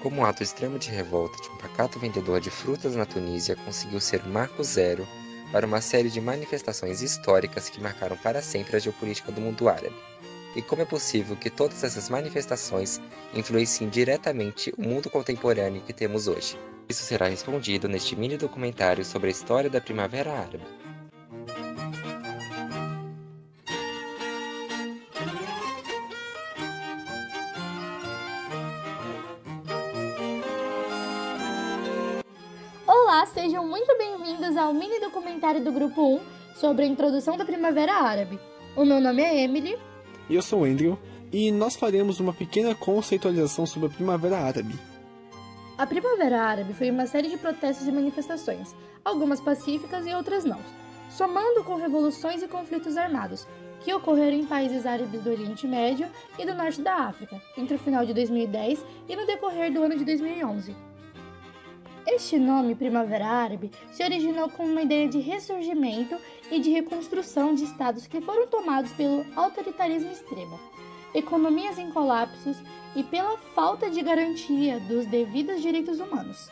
Como um ato extremo de revolta de um pacato vendedor de frutas na Tunísia, conseguiu ser o marco zero para uma série de manifestações históricas que marcaram para sempre a geopolítica do mundo árabe. E como é possível que todas essas manifestações influenciem diretamente o mundo contemporâneo que temos hoje? Isso será respondido neste mini documentário sobre a história da Primavera Árabe. Olá, sejam muito bem-vindos ao mini documentário do Grupo 1 sobre a introdução da Primavera Árabe. O meu nome é Emily. E eu sou o Andrew, e nós faremos uma pequena conceitualização sobre a Primavera Árabe. A Primavera Árabe foi uma série de protestos e manifestações, algumas pacíficas e outras não, somando com revoluções e conflitos armados, que ocorreram em países árabes do Oriente Médio e do Norte da África, entre o final de 2010 e no decorrer do ano de 2011. Este nome, Primavera Árabe, se originou com uma ideia de ressurgimento e de reconstrução de estados que foram tomados pelo autoritarismo extremo, economias em colapsos e pela falta de garantia dos devidos direitos humanos.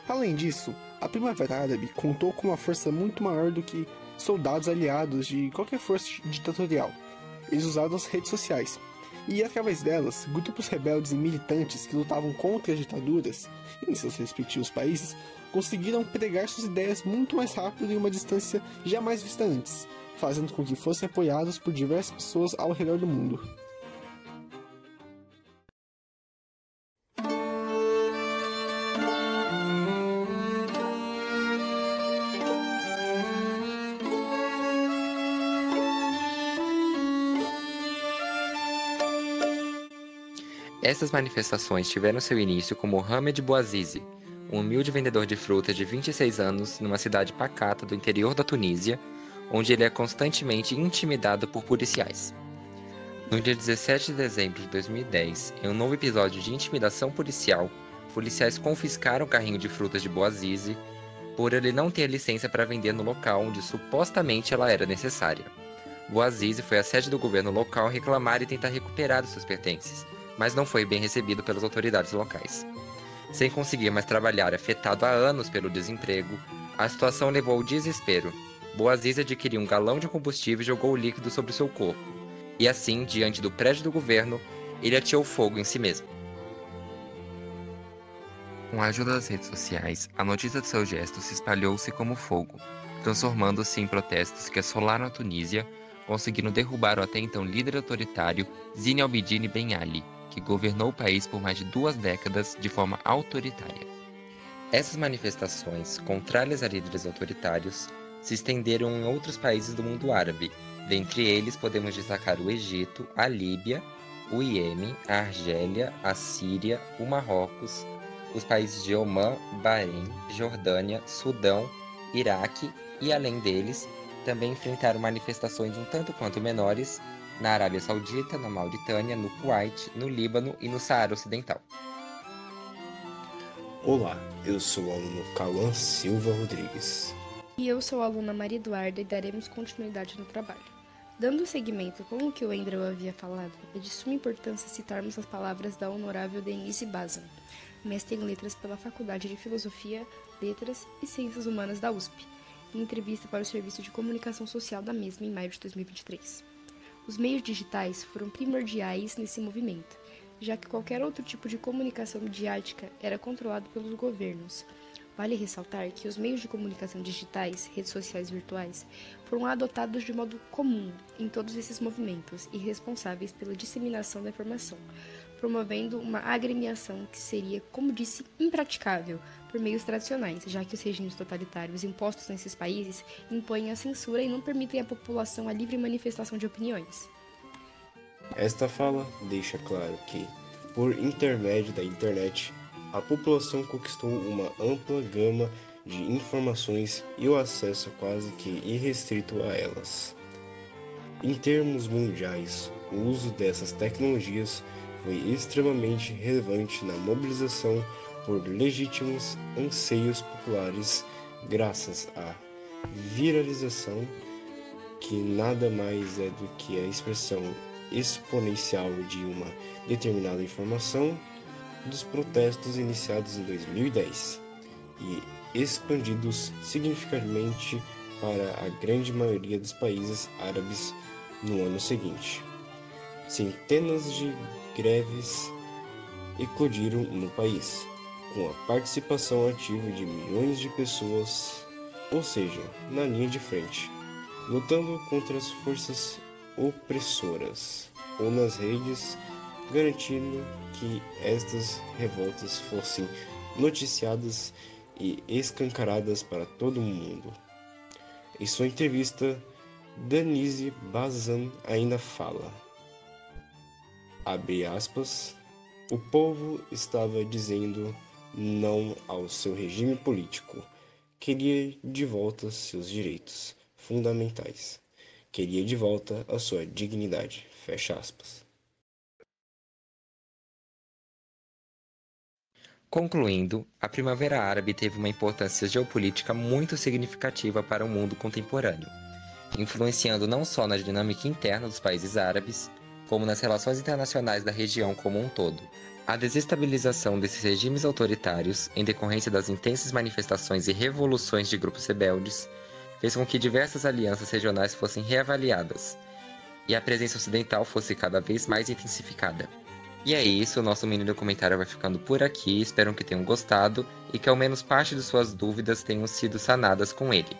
Além disso, a Primavera Árabe contou com uma força muito maior do que soldados aliados de qualquer força ditatorial. Eles usaram as redes sociais, e através delas, grupos rebeldes e militantes que lutavam contra as ditaduras em seus respectivos países conseguiram pregar suas ideias muito mais rápido e em uma distância jamais vista antes, fazendo com que fossem apoiados por diversas pessoas ao redor do mundo. Essas manifestações tiveram seu início com Mohamed Bouazizi, um humilde vendedor de frutas de 26 anos numa cidade pacata do interior da Tunísia, onde ele é constantemente intimidado por policiais. No dia 17 de dezembro de 2010, em um novo episódio de intimidação policial, policiais confiscaram o carrinho de frutas de Bouazizi por ele não ter licença para vender no local onde supostamente ela era necessária. Bouazizi foi à sede do governo local reclamar e tentar recuperar os seus pertences, mas não foi bem recebido pelas autoridades locais. Sem conseguir mais trabalhar, afetado há anos pelo desemprego, a situação levou ao desespero. Bouazizi adquiriu um galão de combustível e jogou o líquido sobre seu corpo. E assim, diante do prédio do governo, ele ateou fogo em si mesmo. Com a ajuda das redes sociais, a notícia do seu gesto se espalhou-se como fogo, transformando-se em protestos que assolaram a Tunísia, conseguindo derrubar o até então líder autoritário Zine al-Abidine Ben Ali, que governou o país por mais de 2 décadas de forma autoritária. Essas manifestações, contrárias a líderes autoritários, se estenderam em outros países do mundo árabe. Dentre eles podemos destacar o Egito, a Líbia, o Iêmen, a Argélia, a Síria, o Marrocos, os países de Omã, Bahrein, Jordânia, Sudão, Iraque e, além deles, também enfrentaram manifestações um tanto quanto menores na Arábia Saudita, na Mauritânia, no Kuwait, no Líbano e no Saara Ocidental. Olá, eu sou o aluno Cauã Silva Rodrigues. E eu sou a aluna Maria Eduarda e daremos continuidade no trabalho. Dando seguimento com o que o Andrew havia falado, é de suma importância citarmos as palavras da honorável Denise Bazan, mestre em letras pela Faculdade de Filosofia, Letras e Ciências Humanas da USP, em entrevista para o Serviço de Comunicação Social da mesma em maio de 2023. Os meios digitais foram primordiais nesse movimento, já que qualquer outro tipo de comunicação midiática era controlado pelos governos. Vale ressaltar que os meios de comunicação digitais, redes sociais virtuais, foram adotados de modo comum em todos esses movimentos e responsáveis pela disseminação da informação, promovendo uma agremiação que seria, como disse, impraticável por meios tradicionais, já que os regimes totalitários impostos nesses países impõem a censura e não permitem à população a livre manifestação de opiniões. Esta fala deixa claro que, por intermédio da internet, a população conquistou uma ampla gama de informações e o acesso quase que irrestrito a elas. Em termos mundiais, o uso dessas tecnologias foi extremamente relevante na mobilização por legítimos anseios populares graças à viralização, que nada mais é do que a expressão exponencial de uma determinada informação dos protestos iniciados em 2010 e expandidos significativamente para a grande maioria dos países árabes no ano seguinte. Centenas de greves eclodiram no país, com a participação ativa de milhões de pessoas, ou seja, na linha de frente, lutando contra as forças opressoras ou nas redes, garantindo que estas revoltas fossem noticiadas e escancaradas para todo mundo. Em sua entrevista, Denise Bazan ainda fala, abre aspas, o povo estava dizendo não ao seu regime político, queria de volta seus direitos fundamentais, queria de volta a sua dignidade, fecha aspas. Concluindo, a Primavera Árabe teve uma importância geopolítica muito significativa para o mundo contemporâneo, influenciando não só na dinâmica interna dos países árabes, como nas relações internacionais da região como um todo. A desestabilização desses regimes autoritários, em decorrência das intensas manifestações e revoluções de grupos rebeldes, fez com que diversas alianças regionais fossem reavaliadas, e a presença ocidental fosse cada vez mais intensificada. E é isso, o nosso mini documentário vai ficando por aqui, espero que tenham gostado e que ao menos parte de suas dúvidas tenham sido sanadas com ele.